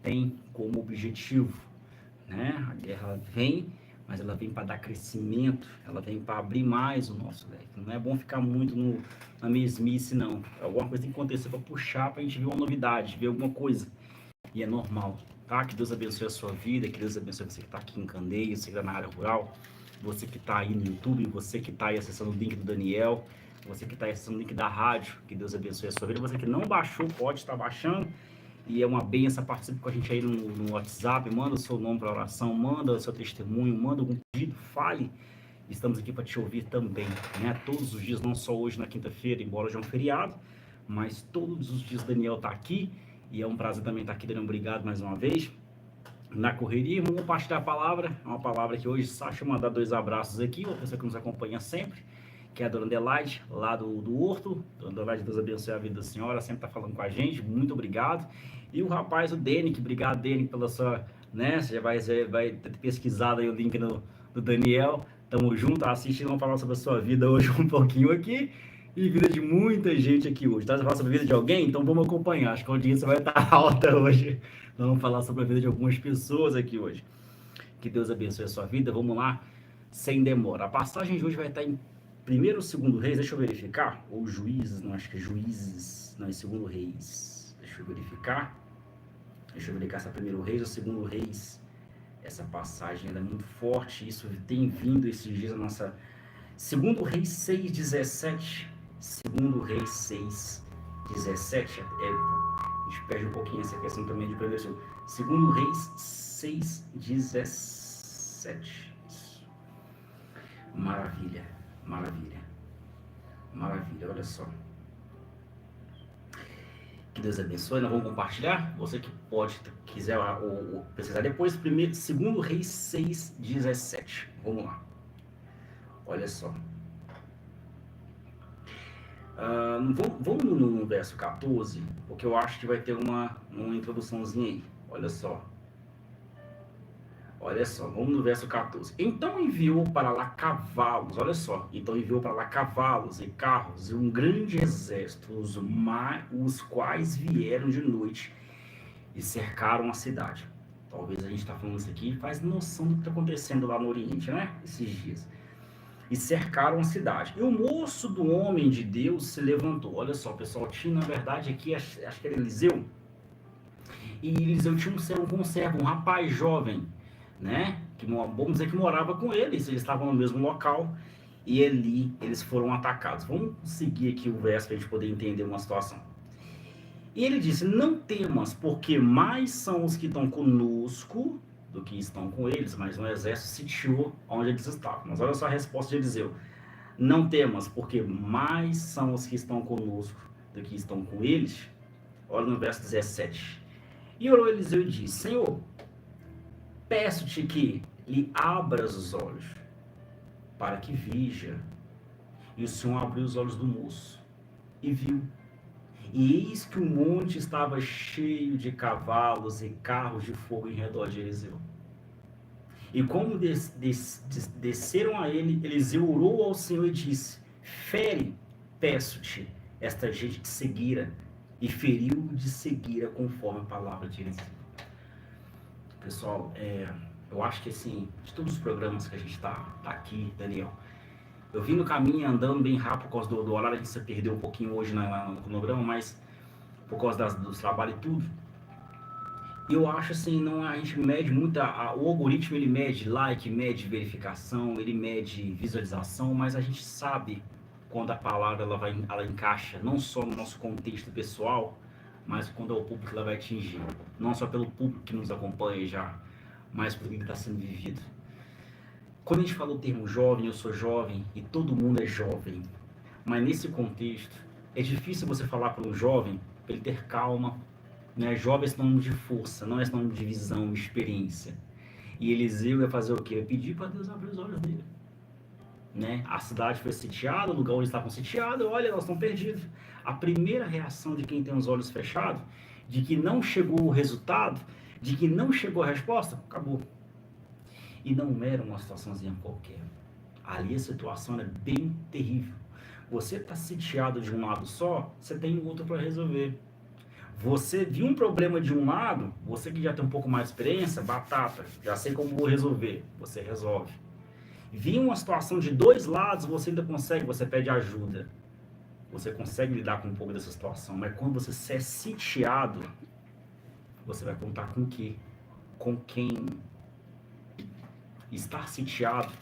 tem como objetivo, né? A guerra vem, mas ela vem para dar crescimento, ela vem para abrir mais o nosso leque. Não é bom ficar muito na mesmice, não. Alguma coisa tem que acontecer para puxar, para a gente ver uma novidade, ver alguma coisa. E é normal, tá? Que Deus abençoe a sua vida, que Deus abençoe você que está aqui em Candeias, você que está na área rural, você que está aí no YouTube, você que está aí acessando o link do Daniel, você que está acessando o link da rádio, que Deus abençoe a sua vida. Você que não baixou, pode estar baixando. E é uma benção, participe com a gente aí no WhatsApp, manda o seu nome para oração, manda o seu testemunho, manda algum pedido, fale. Estamos aqui para te ouvir também, né? Todos os dias, não só hoje na quinta-feira, embora hoje é um feriado, mas todos os dias o Daniel está aqui. E é um prazer também estar aqui, Daniel. Obrigado mais uma vez. Na correria, vamos compartilhar a palavra. É uma palavra que hoje, Sacha, mandar 2 abraços aqui, uma pessoa que nos acompanha sempre, que é a Dona Adelaide, lá do Horto. Dona Adelaide, Deus abençoe a vida da senhora, sempre está falando com a gente, muito obrigado. E o rapaz, o Denick, obrigado, Denick, pela sua, né, você vai ter pesquisado aí o link do Daniel, tamo junto, assistindo, vamos falar sobre a sua vida hoje um pouquinho aqui, e vida de muita gente aqui hoje, tá? Você falar sobre a vida de alguém? Então vamos acompanhar, acho que a audiência vai estar alta hoje, vamos falar sobre a vida de algumas pessoas aqui hoje. Que Deus abençoe a sua vida, vamos lá, sem demora. A passagem de hoje vai estar em 1º ou 2º Reis, deixa eu verificar, ou Juízes, não, acho que é Juízes, não, é 2º Reis, deixa eu verificar se é 1º Reis ou 2º Reis. Essa passagem ela é muito forte, isso tem vindo esses dias a nossa 2º Reis 6:17, 2º Reis 6:17, a gente perde um pouquinho essa questão também de prevenção. 2º Reis 6:17. Maravilha, maravilha, maravilha, olha só. Que Deus abençoe, nós vamos compartilhar. Você que pode, quiser ou precisar depois, 2º Reis 6:17. Vamos lá. Olha só. Vamos no verso 14, porque eu acho que vai ter uma introduçãozinha aí. Olha só. Olha só, vamos no verso 14. Então enviou para lá cavalos, olha só. Então enviou para lá cavalos e carros e um grande exército, os quais vieram de noite e cercaram a cidade. Talvez a gente está falando isso aqui e faz noção do que está acontecendo lá no Oriente, né? Esses dias. E cercaram a cidade. E o moço do homem de Deus se levantou. Olha só, pessoal, tinha na verdade aqui, acho que era Eliseu. E Eliseu tinha um conservo, um rapaz jovem, né? Que vamos dizer que morava com eles estavam no mesmo local. E ali eles foram atacados. Vamos seguir aqui o verso para a gente poder entender uma situação. E ele disse: não temas, porque mais são os que estão conosco do que estão com eles. Mas o exército sitiou onde eles estavam. Mas olha só a resposta de Eliseu: não temas, porque mais são os que estão conosco do que estão com eles. Olha no verso 17. E orou Eliseu e disse: Senhor, peço-te que lhe abras os olhos, para que veja. E o Senhor abriu os olhos do moço, e viu. E eis que o monte estava cheio de cavalos e carros de fogo em redor de Eliseu. E como desceram a ele, Eliseu orou ao Senhor e disse: fere, peço-te, esta gente de seguira. E feriu de seguira conforme a palavra de Eliseu. Pessoal, eu acho que assim, de todos os programas que a gente tá aqui, Daniel, eu vim no caminho andando bem rápido por causa do horário, a gente se perdeu um pouquinho hoje no cronograma, mas por causa dos trabalhos e tudo. E eu acho assim, não, a gente mede muito, o algoritmo ele mede like, mede verificação, ele mede visualização, mas a gente sabe quando a palavra ela encaixa não só no nosso contexto pessoal, mas quando é o público que ela vai atingir. Não só pelo público que nos acompanha já, mas pelo que está sendo vivido. Quando a gente fala o termo jovem, eu sou jovem e todo mundo é jovem. Mas nesse contexto, é difícil você falar para um jovem, para ele ter calma, né? Jovem é sinônimo de força, não é sinônimo de visão, experiência. E Eliseu ia fazer o quê? Ia pedir para Deus abrir os olhos dele. Né? A cidade foi sitiada, o lugar onde estavam sitiados, olha, nós estamos perdidos. A primeira reação de quem tem os olhos fechados, de que não chegou o resultado, de que não chegou a resposta, acabou. E não era uma situaçãozinha qualquer. Ali a situação é bem terrível. Você está sitiado de um lado só, você tem outro para resolver. Você viu um problema de um lado, você que já tem um pouco mais de experiência, batata, já sei como vou resolver, você resolve. Vi uma situação de dois lados, você ainda consegue, você pede ajuda. Você consegue lidar com um pouco dessa situação, mas quando você é sitiado, você vai contar com o quê? Com quem? Estar sitiado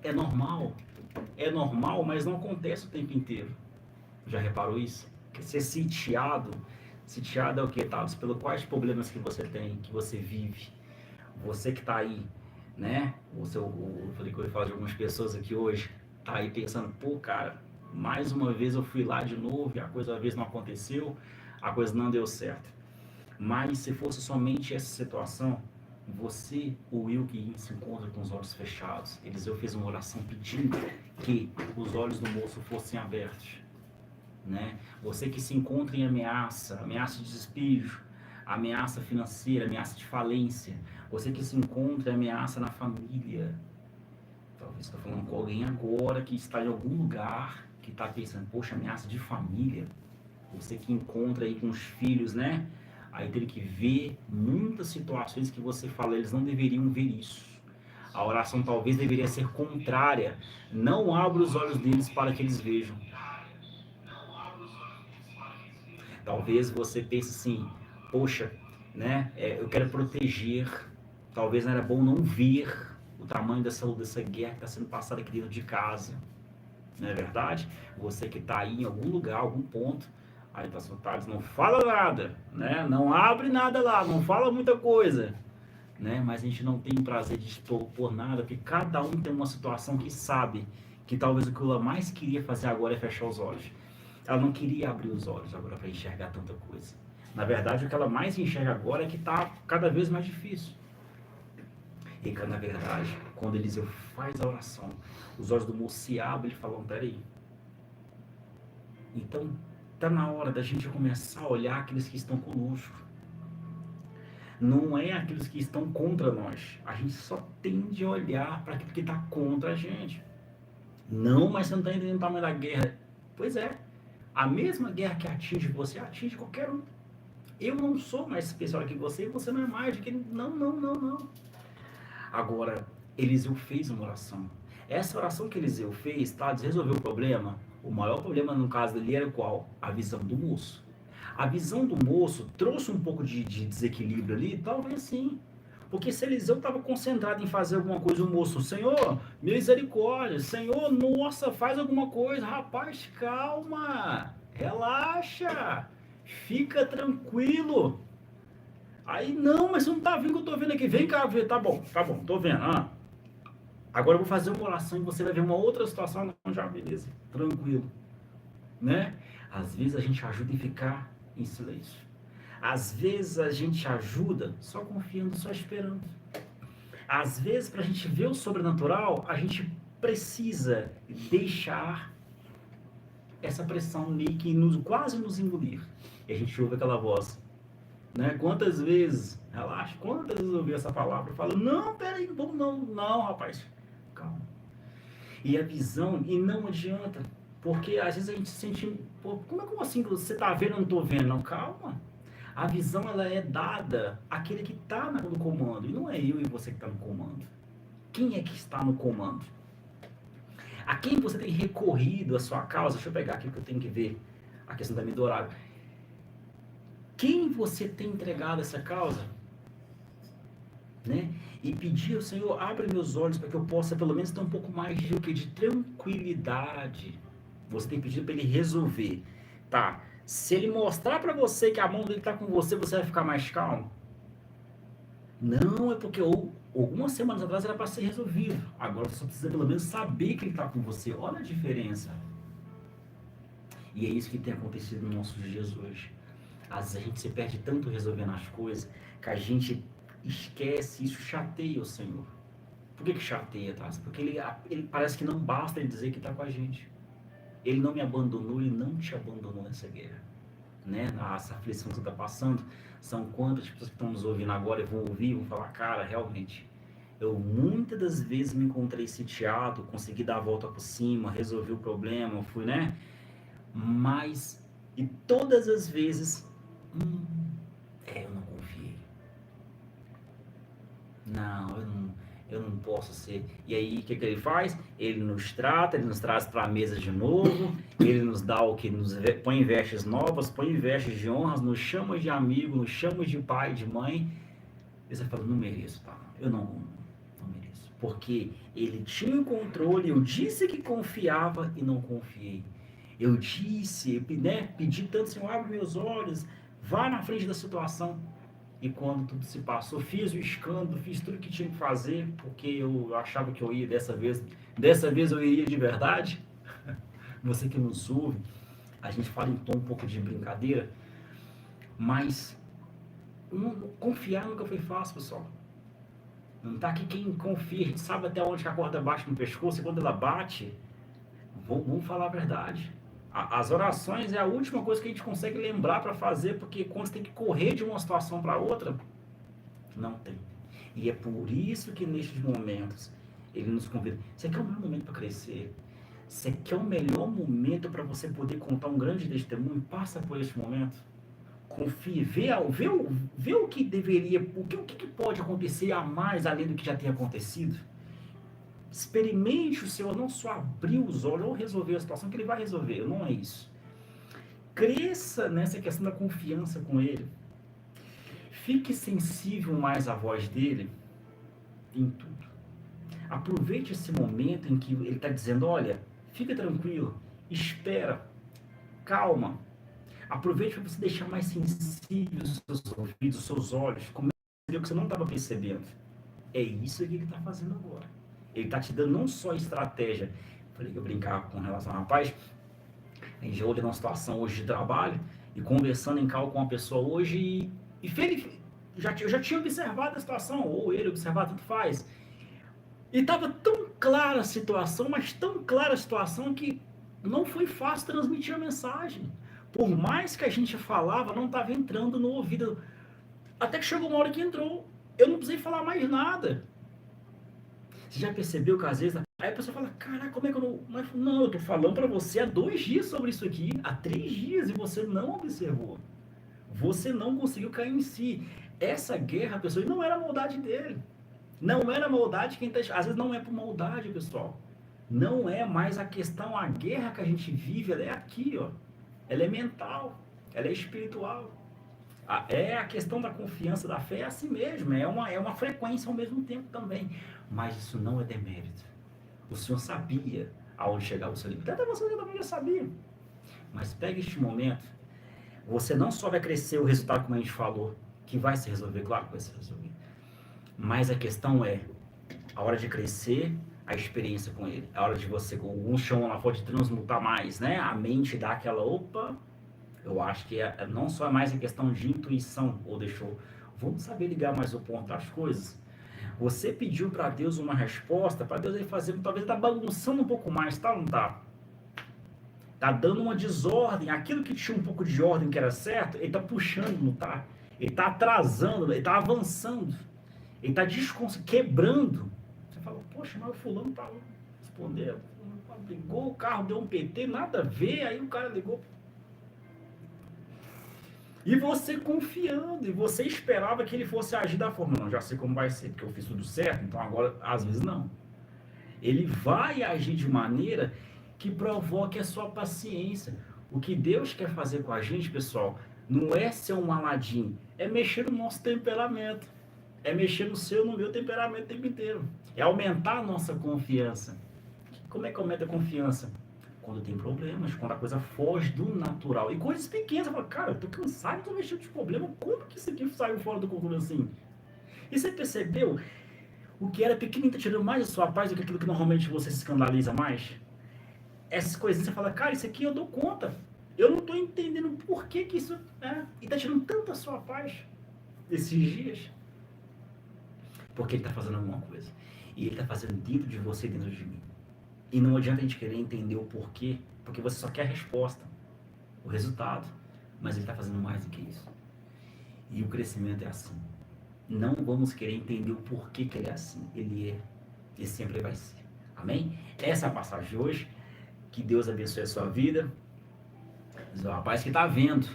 é normal, mas não acontece o tempo inteiro. Já reparou isso? Porque ser sitiado é o que, Thales? Pelo quais problemas que você tem, que você vive. Você que está aí, né? Eu falei que eu ia falar de algumas pessoas aqui hoje, tá aí pensando, pô, cara, mais uma vez eu fui lá de novo e a coisa às vezes não aconteceu, a coisa não deu certo. Mas se fosse somente essa situação, você, o Will, que se encontra com os olhos fechados, Eliseu fez uma oração pedindo que os olhos do moço fossem abertos, né? Você que se encontra em ameaça de despejo, ameaça financeira, ameaça de falência, você que se encontra em ameaça na família, talvez está falando com alguém agora que está em algum lugar, que está pensando, poxa, ameaça de família, você que encontra aí com os filhos, né? Aí teve que ver muitas situações que você fala, eles não deveriam ver isso. A oração talvez deveria ser contrária. Não abra os olhos deles para que eles vejam. Talvez você pense assim, poxa, né? Eu quero proteger. Talvez não era bom não ver o tamanho dessa guerra que está sendo passada aqui dentro de casa. Não é verdade? Você que está aí em algum lugar, algum ponto, aí está soltado, não fala nada, né? Não abre nada lá, não fala muita coisa, né? Mas a gente não tem o prazer de expor nada, porque cada um tem uma situação que sabe que talvez o que ela mais queria fazer agora é fechar os olhos. Ela não queria abrir os olhos agora para enxergar tanta coisa. Na verdade, o que ela mais enxerga agora é que está cada vez mais difícil. E na verdade, quando Eliseu faz a oração, os olhos do moço se abrem e falam, peraí. Então, está na hora da gente começar a olhar aqueles que estão conosco. Não é aqueles que estão contra nós. A gente só tende a olhar para aquilo que está contra a gente. Não, mas você não está entendendo o tamanho da guerra. Pois é. A mesma guerra que atinge você, atinge qualquer um. Eu não sou mais especial que você e você não é mais do que... Não. Agora, Eliseu fez uma oração. Essa oração que Eliseu fez, tá, resolveu o problema. O maior problema no caso dele era qual? A visão do moço. A visão do moço trouxe um pouco de desequilíbrio ali? Talvez sim. Porque se Eliseu estava concentrado em fazer alguma coisa, o moço, Senhor, misericórdia, Senhor, nossa, faz alguma coisa. Rapaz, calma, relaxa, fica tranquilo. Aí, não, mas você não tá vendo o que eu tô vendo aqui. Vem cá ver, tá bom, tô vendo. Agora eu vou fazer uma oração e você vai ver uma outra situação. Não, já, beleza, tranquilo. Né? Às vezes a gente ajuda em ficar em silêncio. Às vezes a gente ajuda só confiando, só esperando. Às vezes, para a gente ver o sobrenatural, a gente precisa deixar essa pressão ali que quase nos engolir. E a gente ouve aquela voz. Né? Quantas vezes, relaxa, quantas vezes eu ouvi essa palavra e falo, não, peraí, não, rapaz, calma. E a visão, e não adianta, porque às vezes a gente se sente, pô, como assim você está vendo, eu não estou vendo? Não, calma. A visão, ela é dada àquele que está no comando, e não é eu e você que está no comando. Quem é que está no comando? A quem você tem recorrido a sua causa? Deixa eu pegar aqui que eu tenho que ver a questão também do horário. Quem você tem entregado essa causa? Né? E pedir ao Senhor, abre meus olhos para que eu possa pelo menos ter um pouco mais de tranquilidade. Você tem pedido para ele resolver. Tá, se ele mostrar para você que a mão dele está com você, você vai ficar mais calmo? Não, é porque algumas semanas atrás era para ser resolvido. Agora você só precisa pelo menos saber que ele está com você. Olha a diferença. E é isso que tem acontecido nos nossos dias hoje. Às vezes a gente se perde tanto resolvendo as coisas que a gente esquece, isso chateia o Senhor. Por que chateia, tá? Porque ele parece que não basta ele dizer que está com a gente. Ele não me abandonou, ele não te abandonou nessa guerra. Né? Essa aflição que você está passando, são quantas pessoas que estão nos ouvindo agora e vão ouvir e vão falar, cara, realmente, eu muitas das vezes me encontrei sitiado, consegui dar a volta por cima, resolvi o problema, fui, né? Mas, e todas as vezes Eu não confiei. Não, eu não posso ser. E aí, o que ele faz? Ele nos trata, ele nos traz para a mesa de novo, ele nos dá o que nos põe em vestes novas, põe em vestes de honras, nos chama de amigo, nos chama de pai, de mãe. E você fala, não mereço, tá? Eu não mereço. Porque ele tinha o controle, eu disse que confiava e não confiei. Eu disse, né, pedi tanto, Senhor, abre meus olhos, vá na frente da situação. E quando tudo se passou, fiz o escândalo, fiz tudo que tinha que fazer, porque eu achava que eu ia dessa vez eu iria de verdade. Você que nos ouve, a gente fala em tom um pouco de brincadeira, mas confiar nunca foi fácil, pessoal. Não tá aqui quem confia, a gente sabe até onde que a corda bate no pescoço, e quando ela bate, vamos falar a verdade. As orações é a última coisa que a gente consegue lembrar para fazer, porque quando você tem que correr de uma situação para outra, não tem. E é por isso que nestes momentos ele nos convida. Você quer o melhor momento para crescer? Você quer o melhor momento para você poder contar um grande testemunho? Passa por este momento. Confie, vê o que deveria, o que pode acontecer a mais além do que já tem acontecido. Experimente o Senhor não só abrir os olhos ou resolver a situação, que Ele vai resolver, não é isso. Cresça nessa questão da confiança com Ele. Fique sensível mais à voz dEle em tudo. Aproveite esse momento em que Ele está dizendo, olha, fica tranquilo, espera, calma. Aproveite para você deixar mais sensível os seus ouvidos, os seus olhos, como o que você não estava percebendo. É isso que Ele está fazendo agora. Ele está te dando não só estratégia. Falei que eu brincava com relação ao rapaz. A gente já olha numa situação hoje de trabalho e conversando em call com uma pessoa hoje e eu já tinha observado a situação, ou ele observado, tanto faz. E estava tão clara a situação, mas tão clara a situação que não foi fácil transmitir a mensagem. Por mais que a gente falava, não estava entrando no ouvido. Até que chegou uma hora que entrou. Eu não precisei falar mais nada. Você já percebeu que às vezes... Aí a pessoa fala, caraca, como é que eu não... Mas, não, eu tô falando para você há 2 dias sobre isso aqui, há 3 dias, e você não observou. Você não conseguiu cair em si. Essa guerra, pessoal, não era a maldade dele. Não era a maldade quem tá... Às vezes não é por maldade, pessoal. Não é mais a questão, a guerra que a gente vive, ela é aqui, ó. Ela é mental, ela é espiritual. É a questão da confiança, da fé, é assim mesmo. É uma frequência ao mesmo tempo também. Mas isso não é demérito. O Senhor sabia aonde chegava o seu limite. Até você também já sabia. Mas pega este momento. Você não só vai crescer o resultado, como a gente falou, que vai se resolver, claro que vai se resolver. Mas a questão é a hora de crescer, a experiência com ele. A hora de você, com um chão lá pode transmutar mais, né? A mente dá aquela, opa, eu acho que não só é mais a questão de intuição, ou deixou, vamos saber ligar mais o ponto das coisas. Você pediu para Deus uma resposta, para Deus ele fazer, talvez está bagunçando um pouco mais, tá ou não tá? Tá dando uma desordem, aquilo que tinha um pouco de ordem que era certo, ele tá puxando, não tá? Ele tá atrasando, ele tá avançando, ele tá quebrando. Você fala, poxa, mas o fulano tá respondendo, ligou o carro, deu um PT, nada a ver, aí o cara ligou. E você confiando, e você esperava que ele fosse agir da forma, não, já sei como vai ser, porque eu fiz tudo certo, então agora, às vezes não. Ele vai agir de maneira que provoque a sua paciência. O que Deus quer fazer com a gente, pessoal, não é ser um Aladim, é mexer no nosso temperamento. É mexer no seu, no meu temperamento o tempo inteiro. É aumentar a nossa confiança. Como é que aumenta a confiança? Quando tem problemas, quando a coisa foge do natural. E coisas pequenas, você fala, cara, eu tô cansado, tô mexendo de problema, como que isso aqui saiu fora do controle assim? E você percebeu? O que era pequeno está tirando mais a sua paz do que aquilo que normalmente você se escandaliza mais? Essas coisinhas, você fala, cara, isso aqui eu dou conta. Eu não estou entendendo por que isso e está tirando tanta a sua paz esses dias. Porque ele está fazendo alguma coisa. E ele está fazendo dentro de você, dentro de mim. E não adianta a gente querer entender o porquê, porque você só quer a resposta, o resultado. Mas ele está fazendo mais do que isso. E o crescimento é assim. Não vamos querer entender o porquê que ele é assim. Ele é. E sempre vai ser. Amém? Essa é a passagem de hoje. Que Deus abençoe a sua vida. Diz o rapaz que está vendo.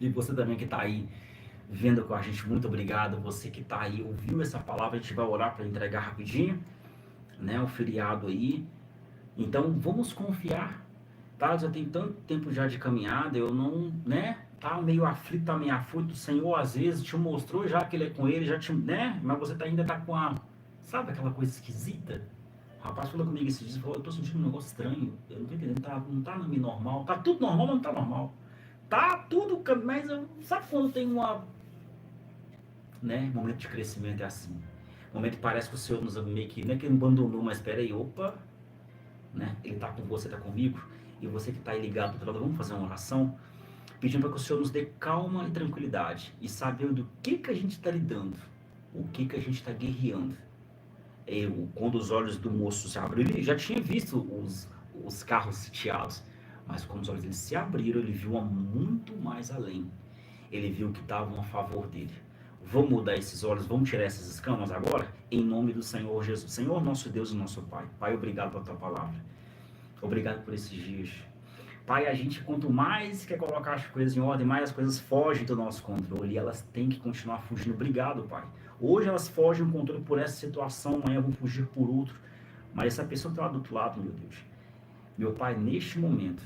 E você também que está aí vendo com a gente, muito obrigado. Você que está aí, ouviu essa palavra, a gente vai orar para entregar rapidinho, né? O feriado aí. Então, vamos confiar, tá? Já tem tanto tempo já de caminhada, eu não, né? Tá meio aflito, tá meio afoito. O Senhor, às vezes, te mostrou já que Ele é com Ele, já te, né? Mas você ainda tá com a, sabe aquela coisa esquisita? O rapaz falou comigo esses dias, falou, eu tô sentindo um negócio estranho, eu não tô entendendo, não tá normal. Tá tudo normal, mas não tá normal. Tá tudo, mas sabe quando tem uma, né? Momento de crescimento é assim. Momento que parece que o Senhor nos meio que, não é que Ele abandonou, mas espera aí, opa, né? Ele está com você, está comigo, e você que está aí ligado do outro lado, vamos fazer uma oração, pedindo para que o Senhor nos dê calma e tranquilidade, e saber do que a gente está lidando, o que a gente está guerreando. Quando os olhos do moço se abriram, ele já tinha visto os carros sitiados, mas quando os olhos dele se abriram, ele viu muito mais além. Ele viu que estavam a favor dele. Vamos mudar esses olhos, vamos tirar essas escamas agora, em nome do Senhor Jesus. Senhor, nosso Deus e nosso Pai. Pai, obrigado pela tua palavra. Obrigado por esses dias. Pai, a gente, quanto mais quer colocar as coisas em ordem, mais as coisas fogem do nosso controle. E elas têm que continuar fugindo. Obrigado, Pai. Hoje elas fogem do controle por essa situação, amanhã vão fugir por outro. Mas essa pessoa está lá do outro lado, meu Deus. Meu Pai, neste momento,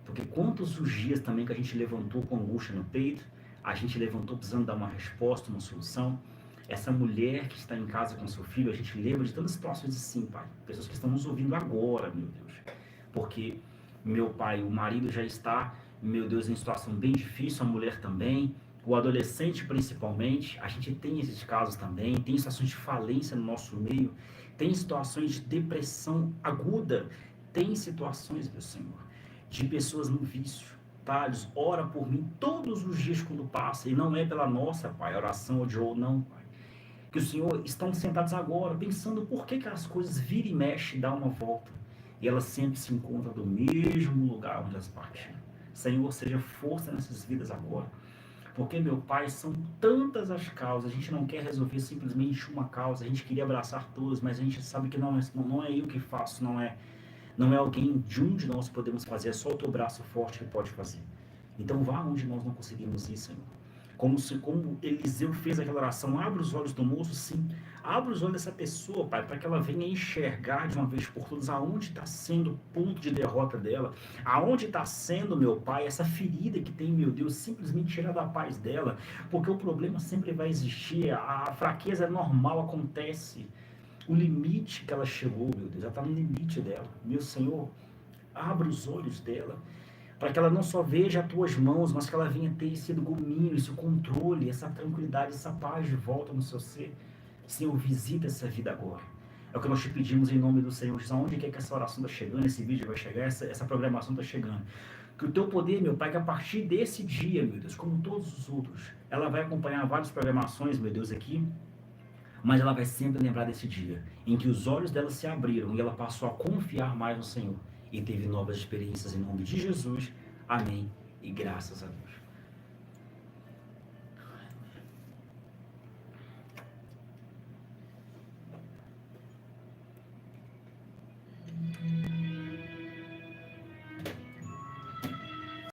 porque quantos os dias também que a gente levantou com angústia no peito, a gente levantou precisando dar uma resposta, uma solução. Essa mulher que está em casa com seu filho, a gente lembra de tantas situações assim, Pai. Pessoas que estão nos ouvindo agora, meu Deus. Porque, meu Pai, o marido já está, meu Deus, em situação bem difícil, a mulher também, o adolescente principalmente. A gente tem esses casos também, tem situações de falência no nosso meio, tem situações de depressão aguda, tem situações, meu Senhor, de pessoas no vício. Deus, ora por mim todos os dias quando passa, e não é pela nossa, Pai, oração ou não, Pai. Que o Senhor estão sentados agora, pensando por que as coisas viram e mexem e dão uma volta, e elas sempre se encontram do mesmo lugar onde elas partiram. Senhor, seja força nessas vidas agora, porque, meu Pai, são tantas as causas, a gente não quer resolver simplesmente uma causa, a gente queria abraçar todas, mas a gente sabe que não é eu que faço, não é alguém de um de nós podemos fazer, é só o teu braço forte que pode fazer. Então vá onde nós não conseguimos ir, Senhor. Como Eliseu fez aquela oração, abre os olhos do moço, sim. Abre os olhos dessa pessoa, Pai, para que ela venha enxergar de uma vez por todas aonde está sendo o ponto de derrota dela, aonde está sendo, meu Pai, essa ferida que tem, meu Deus, simplesmente tirar da paz dela, porque o problema sempre vai existir, a fraqueza é normal, acontece. O limite que ela chegou, meu Deus, ela está no limite dela. Meu Senhor, abre os olhos dela, para que ela não só veja as tuas mãos, mas que ela venha ter esse domínio, esse controle, essa tranquilidade, essa paz de volta no seu ser. Senhor, visita essa vida agora. É o que nós te pedimos em nome do Senhor Jesus. Aonde quer que essa oração está chegando, esse vídeo vai chegar, essa programação está chegando. Que o teu poder, meu Pai, que a partir desse dia, meu Deus, como todos os outros, ela vai acompanhar várias programações, meu Deus, aqui, mas ela vai sempre lembrar desse dia em que os olhos dela se abriram e ela passou a confiar mais no Senhor e teve novas experiências em nome de Jesus. Amém e graças a Deus.